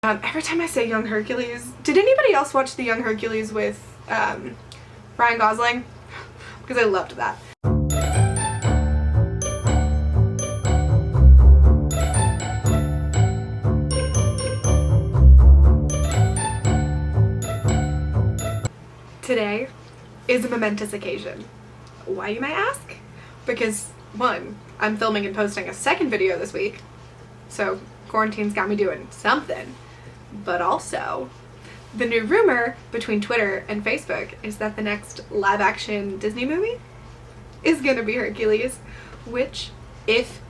Every time I say Young Hercules, did anybody else watch the Young Hercules with Ryan Gosling? Because I loved that. Today is a momentous occasion. Why, you may ask? Because, one, I'm filming and posting a second video this week, so quarantine's got me doing something. But also, the new rumor between Twitter and Facebook is that the next live-action Disney movie is gonna be Hercules, which, if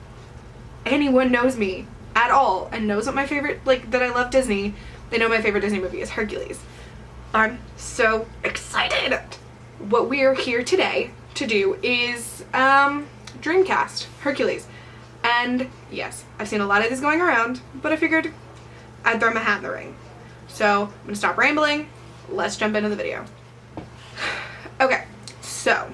anyone knows me at all and knows what my favorite, that I love Disney, they know my favorite Disney movie is Hercules. I'm so excited! What we are here today to do is dreamcast Hercules. And yes, I've seen a lot of these going around, but I figured I'd throw my hat in the ring. So I'm gonna stop rambling, let's jump into the video. Okay, so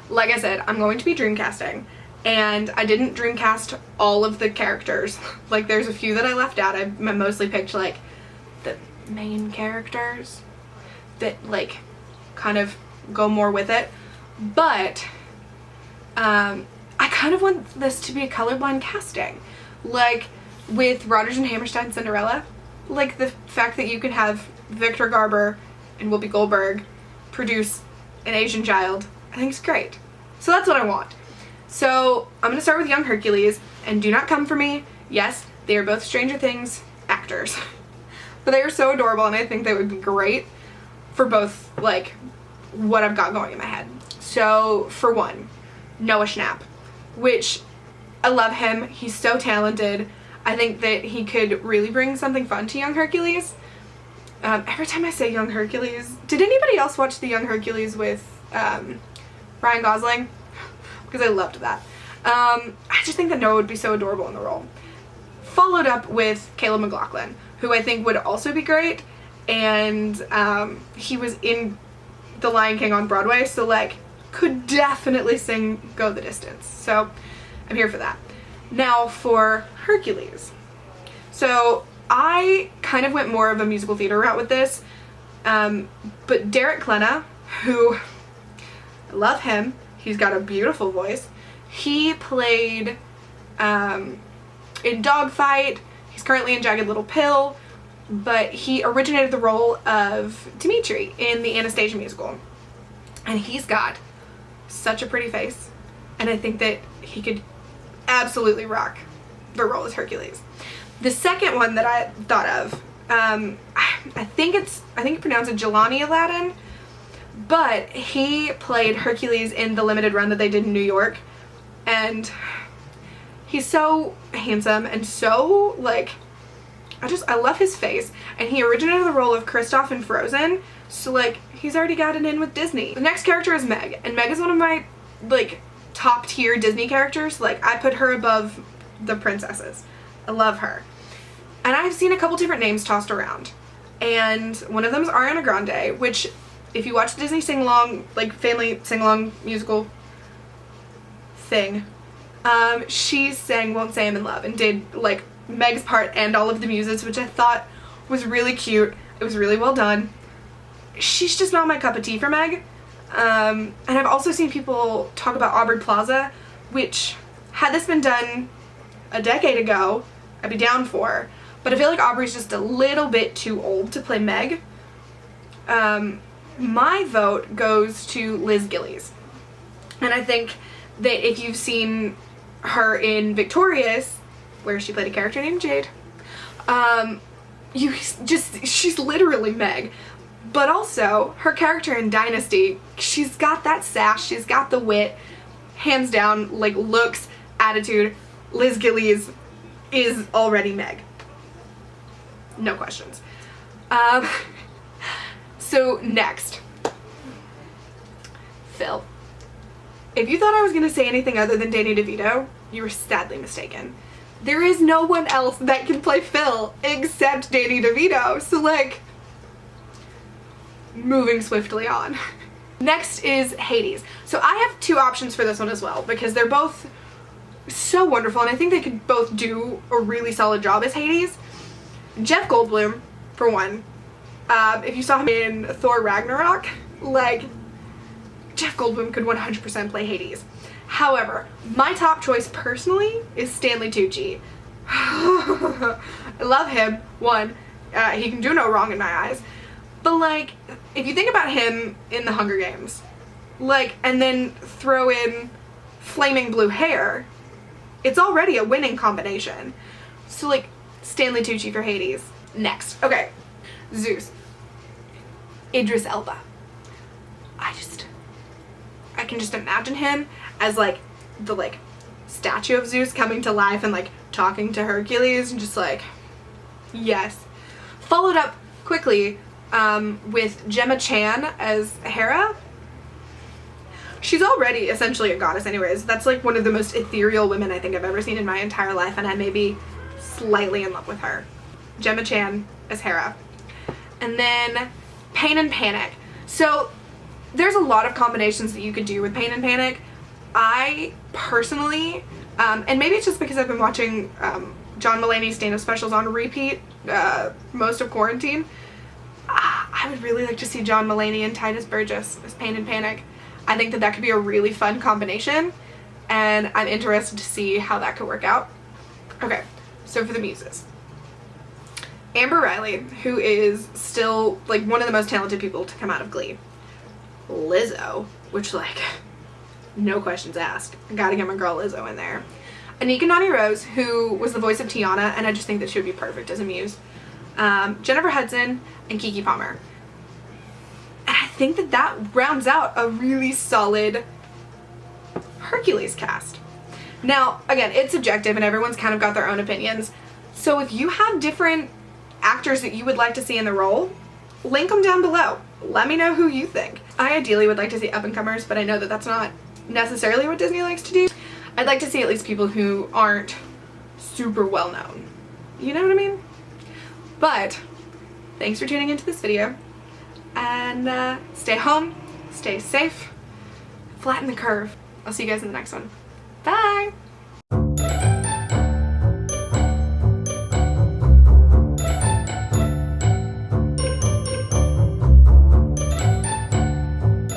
like I said, I'm going to be dreamcasting, and I didn't dreamcast all of the characters. Like, there's a few that I left out. I mostly picked like the main characters that kind of go more with it, but I kind of want this to be a colorblind casting, like with Rodgers and Hammerstein Cinderella. Like, the fact that you can have Victor Garber and Whoopi Goldberg produce an Asian child, I think is great. So that's what I want. So I'm gonna start with Young Hercules, and do not come for me. Yes, they are both Stranger Things actors, but they are so adorable, and I think they would be great for both, what I've got going in my head. So for one, Noah Schnapp, which I love him. He's so talented. I think that he could really bring something fun to Young Hercules. Every time I say Young Hercules, did anybody else watch the Young Hercules with Ryan Gosling? Because I loved that. I just think that Noah would be so adorable in the role. Followed up with Caleb McLaughlin, who I think would also be great, and he was in The Lion King on Broadway, so could definitely sing Go the Distance. So I'm here for that. Now for Hercules. So I kind of went more of a musical theater route with this, but Glenna, who, I love him, he's got a beautiful voice. He played in Dogfight, he's currently in Jagged Little Pill, but he originated the role of Dimitri in the Anastasia musical. And he's got such a pretty face, and I think that he could absolutely rock the role as Hercules. The second one that I thought of, I think you pronounce it Jelani Aladdin, but he played Hercules in the limited run that they did in New York, and he's so handsome and so I love his face, and he originated the role of Kristoff in Frozen, so he's already got it in with Disney. The next character is Meg, and Meg is one of my top tier Disney characters. I put her above the princesses. I love her. And I've seen a couple different names tossed around, and one of them is Ariana Grande, which, if you watch the Disney sing-along, family sing-along musical thing, she sang Won't Say I'm in Love and did Meg's part and all of the muses, which I thought was really cute. It was really well done. She's just not my cup of tea for Meg. And I've also seen people talk about Aubrey Plaza, which, had this been done a decade ago, I'd be down for. But I feel like Aubrey's just a little bit too old to play Meg. My vote goes to Liz Gillies. And I think that if you've seen her in Victorious, where she played a character named Jade, she's literally Meg. But also, her character in Dynasty, she's got that sass, she's got the wit, hands down, looks, attitude. Liz Gillies is already Meg. No questions. So next, Phil. If you thought I was going to say anything other than Danny DeVito, you were sadly mistaken. There is no one else that can play Phil except Danny DeVito, so moving swiftly on. Next is Hades. So I have two options for this one as well, because they're both so wonderful, and I think they could both do a really solid job as Hades. Jeff Goldblum, for one. If you saw him in Thor Ragnarok, like, Jeff Goldblum could 100% play Hades. However, my top choice personally is Stanley Tucci. I love him, one. He can do no wrong in my eyes. But, like, if you think about him in the Hunger Games, like, and then throw in flaming blue hair, it's already a winning combination. So, like, Stanley Tucci for Hades. Next. Okay. Zeus. Idris Elba. I can just imagine him as, like, the, like, statue of Zeus coming to life and, like, talking to Hercules and just, like, yes. Followed up quickly with Gemma Chan as Hera. She's already essentially a goddess anyways. That's, like, one of the most ethereal women I think I've ever seen in my entire life, and I may be slightly in love with her. Gemma Chan as Hera. And then Pain and Panic. So there's a lot of combinations that you could do with Pain and Panic. I personally, and maybe it's just because I've been watching John Mulaney's stand-up specials on repeat most of quarantine, I would really like to see John Mulaney and Titus Burgess as Pain and Panic. I think that that could be a really fun combination, and I'm interested to see how that could work out. Okay, so for the muses. Amber Riley, who is still, like, one of the most talented people to come out of Glee. Lizzo, which, like, no questions asked. I gotta get my girl Lizzo in there. Anika Noni Rose, who was the voice of Tiana, and I just think that she would be perfect as a muse. Jennifer Hudson and Keke Palmer. And I think that that rounds out a really solid Hercules cast. Now, again, it's subjective and everyone's kind of got their own opinions. So if you have different actors that you would like to see in the role, link them down below. Let me know who you think. I ideally would like to see up-and-comers, but I know that that's not necessarily what Disney likes to do. I'd like to see at least people who aren't super well known. You know what I mean? But thanks for tuning into this video, and stay home, stay safe, flatten the curve. I'll see you guys in the next one. Bye!